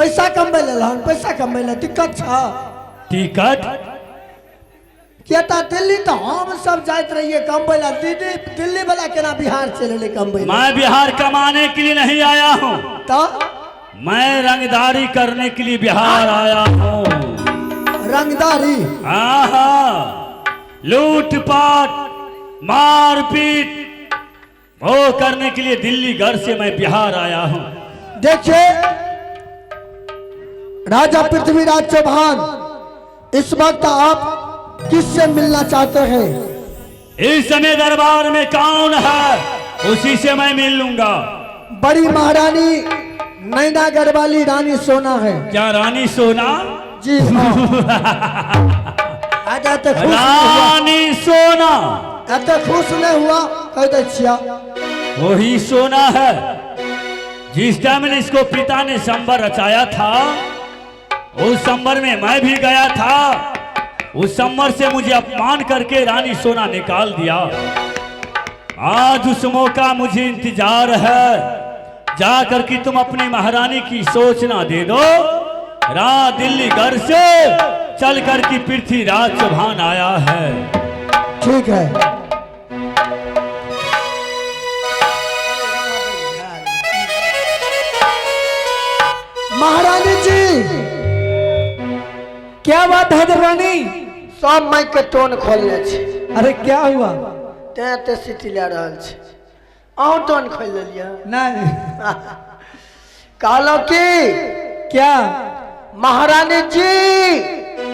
पैसा कमबै लेलहन, पैसा कमबै ले टिकट छ? टिकट क्या था दिल्ली तो हम सब जाते रहिए कमबै ला। दीदी दिल्ली वाला केना बिहार चले ले कमबै? मैं बिहार कमाने के लिए नहीं आया हूँ, तो मैं रंगदारी करने के लिए बिहार आया हूँ। रंगदारी? हाँ, लूटपाट मारपीट वो करने के लिए दिल्ली घर से मैं बिहार आया हूँ। देखिए राजा पृथ्वीराज चौहान, इस वक्त आप किससे मिलना चाहते हैं? इस समय दरबार में कौन है उसी से मैं मिल लूंगा। बड़ी महारानी नैनागढ़ वाली रानी सोना है। क्या रानी सोना? जी हाँ। तो रानी सोना तो खुश नहीं हुआ कह दे छिया। वही सोना है जिस टाइम ने इसको पिता ने संबर रचाया था, उस संबर में मैं भी गया था। उस संबर से मुझे अपमान करके रानी सोना निकाल दिया। आज उस मौका मुझे इंतजार है, जाकर के तुम अपनी महारानी की सूचना दे दो। दिल्ली घर से चल कर की पृथ्वीराज चौहान आया है। ठीक है। महारानी जी क्या बात है दरबानी? सब माइक के टोन खोलने छे। अरे क्या हुआ? ते सीटी ले रहल छे, अहूँ टोन खोल लिया? नहीं। कहलो कि क्या महारानी जी?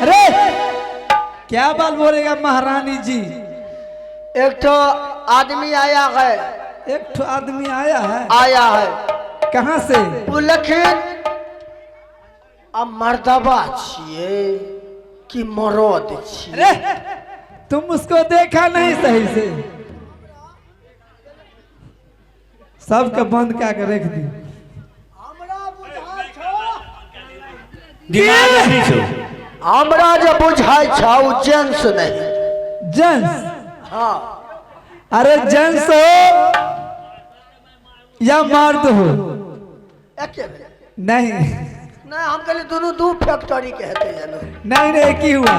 अरे क्या बात बोलेगा महारानी जी? एक तो आदमी आया है। एक तो आदमी आया है? आया है। कहाँ से? वो लेकिन अब मर्दबा छिए कि मरद छिए? अरे तुम उसको देखा नहीं सही से? सबके बंद क्या कर रख दी। दिमाग नहीं छो। हमरा जो बुझाई छा वो जेंस नहीं। जेंस? हाँ। अरे जेंस हो या मर्द हो? नहीं नहीं, हम कहले दोनों दो फैक्ट्री के हेते जानो। नहीं नहीं, एक ही हुआ।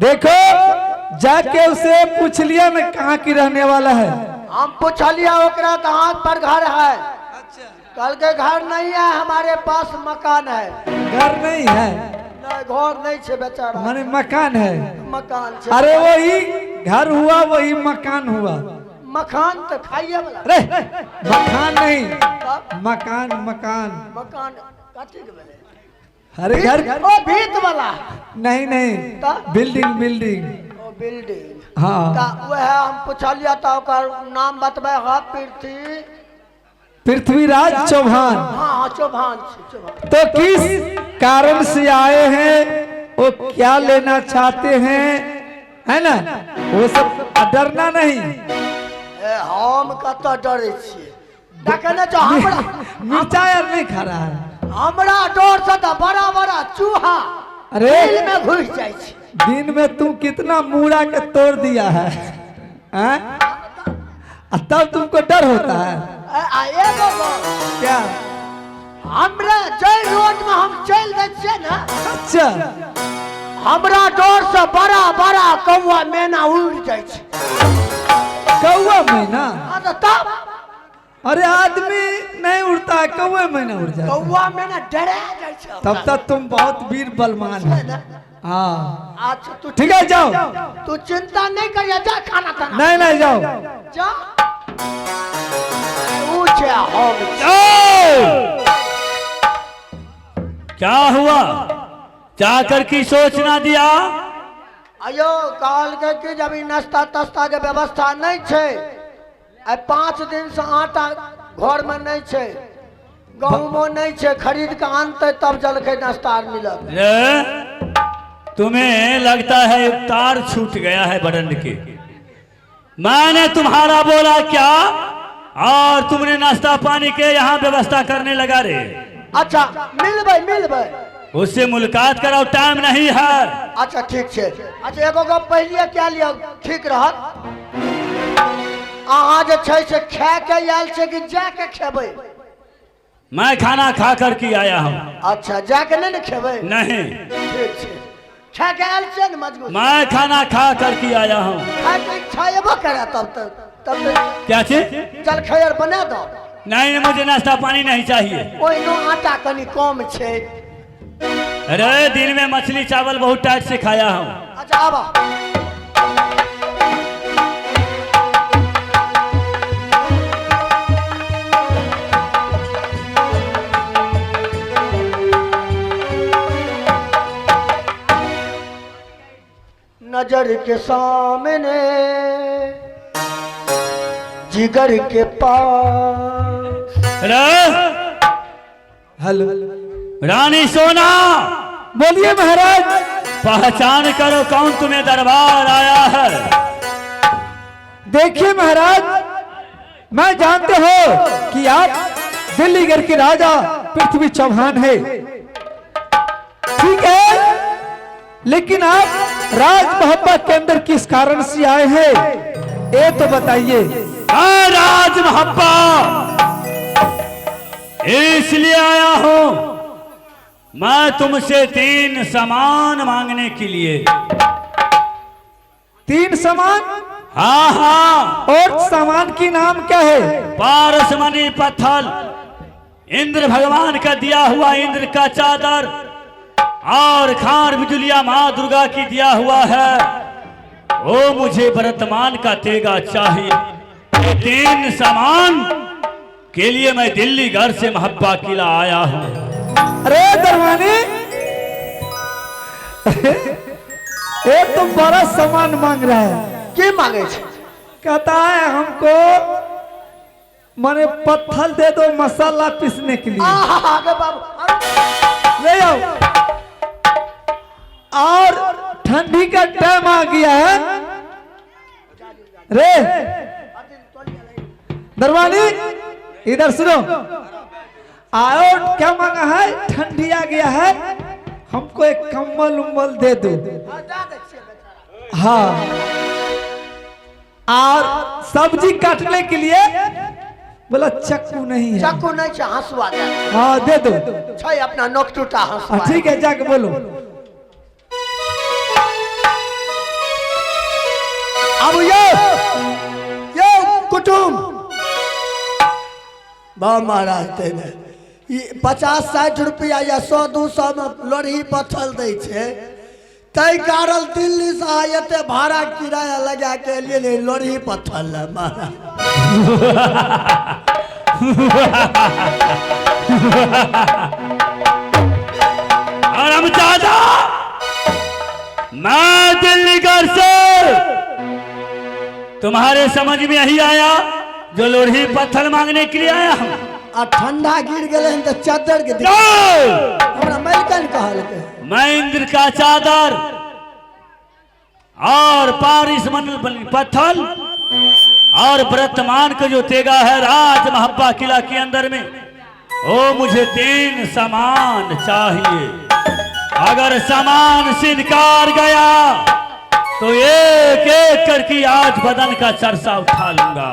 देखो जाके उसे पूछ लिया मैं कहाँ की रहने वाला है। हम पूछ लिया ओकरा कहाँ पर घर है। कल के घर नहीं है, हमारे पास मकान है। घर नहीं है? नहीं, घर नहीं छे बेचारा। माने मकान है? मकान छे। अरे वही घर हुआ वही मकान हुआ। मकान तो खाइए वाला। अरे मकान नहीं, मकान मकान मकान काटी के बेले। अरे घर ओ भीत वाला? नहीं नहीं, बिल्डिंग बिल्डिंग। ओ बिल्डिंग। हाँ वह हम पूछ लिया था, ओकर नाम बतबे है पृथ्वीराज चौहान। हाँ चौहान। तो किस कारण से आए हैं, वो क्या लेना चाहते हैं, है ना? वो सब डरना नहीं। हम कत डरे छे? देखने जो हमरा मिर्चा यार नहीं खा रहा है। हमरा डर से तो बड़ा बड़ा चूहा अरे दिल में घुस जाए छे। दिन में तू कितना मूड़ा के तोड़ दिया है, हैं? तब तुमको डर होता है? क्या हमरा जय रोड में हम चल दे ना? अच्छा। हमरा डर से बड़ा बड़ा कौआ मैना उड़ जाए छे। कौआ मैना? तब अरे आदमी नहीं उड़ता है, कौआ मैना उड़ जाता है। कौआ मैना डरा जाए छे। तब तक तुम बहुत वीर बलवान है। हाँ अच्छा तू ठीक है, जाओ। तू चिंता नहीं करिए, जा खाना खाना। नहीं नहीं, जाओ जा। क्या हुआ? जाकर की सोचना दिया? अयो काल के कि जब नाश्ता तस्ता के व्यवस्था नहीं छे, 5 दिन से आटा घर में नहीं छे, गहूमो नहीं छे, खरीद के आनते तब जलखे नाश्ता मिलत। तुम्हें लगता है तार छूट गया है बरंड के। मैंने तुम्हारा बोला क्या और तुमने नाश्ता पानी के यहाँ व्यवस्था करने लगा रे। अच्छा मिलबे उससे मुलाकात कराओ, टाइम नहीं है। अच्छा ठीक है। अच्छा एगो गप पहले क्या लिया ठीक रहत? अहाँ जे छै से खाए के आयल छै कि जा के खेबै? मैं खाना खा कर के आया हूँ। अच्छा जाके नहीं खेबे? नहीं, ठीक है, खा के आयल छे न मजबूत। मैं खाना खा कर के आया हूँ। खा के इच्छा एबो करे तब क्या चीज? चल खैर बना दो। नहीं, मुझे नाश्ता पानी नहीं चाहिए। ओइ नो आटा कनी कम छे। अरे दिन में मछली चावल बहुत टाइट से खाया हूँ। अच्छा आबा। नजर के सामने जिगर के पास। हेलो रानी सोना, बोलिए महाराज। पहचान करो कौन तुम्हें दरबार आया है। देखिए महाराज, मैं जानते हो कि आप दिल्लीगढ़ के राजा पृथ्वी चौहान है, ठीक है, लेकिन आप राज मोहब्बा के अंदर किस कारण से आए हैं ये तो बताइए। राज मोहब्बा इसलिए आया हूं, मैं तुमसे 3 सामान मांगने के लिए। 3 सामान? हाँ हाँ। और सामान की नाम क्या है? पारसमणि पत्थर, इंद्र भगवान का दिया हुआ इंद्र का चादर, और खान बिजुलिया माँ दुर्गा की दिया हुआ है, वो मुझे वर्तमान का तेगा चाहिए। ये 3 सामान के लिए मैं दिल्ली घर से महब्बा किला आया हूँ। अरे दरवानी, ये तो बड़ा सामान मांग रहा है। के मांगे छे? कहता है हमको माने पत्थर दे दो मसाला पीसने के लिए। आगे बाबू ले आओ। और ठंडी का टाइम आ गया है रे दरवानी, इधर सुनो। आओ, क्या मांगा है? ठंडी आ गया है, हमको एक कंबल उम्बल दे दो। हाँ, और सब्जी काटने के लिए बोला चाकू नहीं है। चाकू नहीं छे, हंसुआ दे। हाँ दे दो। छे अपना नोक टूटा हंसुआ। ठीक है, जाके बोलो। अब ये कुटुम बा महाराज तेने 50-60 रुपया या 100-200 में लोरही पत्थर दै छे, तै कारण दिल्ली से आयते भाड़ा किराया लगा के लिए ले लोरही पत्थर ले महाराज। और हम चाचा, मैं दिल्ली घर से तुम्हारे समझ में यही आया जो लोरही पत्थर मांगने के लिए आया हूँ। आ ठंडा गिर गए तो चादर के हमरा मलकन कहलके। मैं इंद्र का चादर और पारसमणि पत्थर और वर्तमान का जो तेगा है राज महब्बा किला के अंदर में, वो मुझे 3 सामान चाहिए। अगर सामान से इनकार गया तो एक एक करके आज बदन का चर्चा उठा लूंगा।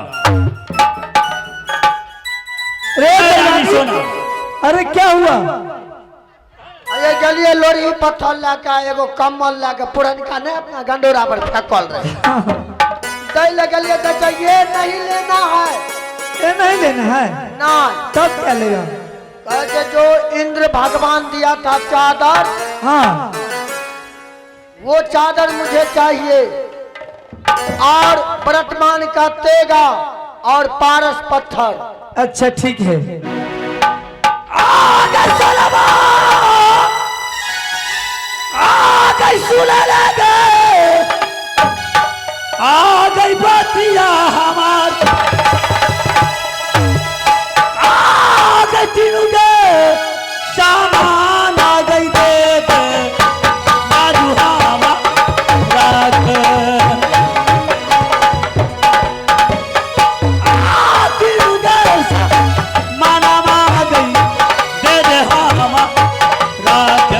अरे सोना, अरे क्या हुआ? अरे चलिए लोरी पत्थर लाके एगो कम्बल लाके पुरनका ने अपना गंडोरा पर फेंकल रहे। दे लगलिए तो ये नहीं लेना है। ये नहीं लेना है ना, तब क्या लेगा? कहते जो इंद्र भगवान दिया था चादर, हाँ, वो चादर मुझे चाहिए, और वर्तमान का तेगा और पारस पत्थर। अच्छा ठीक है। आ गई बातिया हमार, आ गई तीनों के सामान, आ गई देख बाजू हवा रात, आ तीनों के सामान आ गई दे दे हवा रात।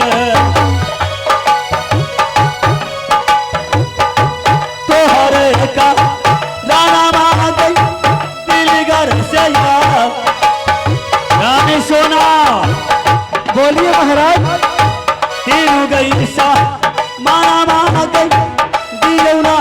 तोहरे का राणा महाराज तीनों गई सा मारा मारा गई दिलौना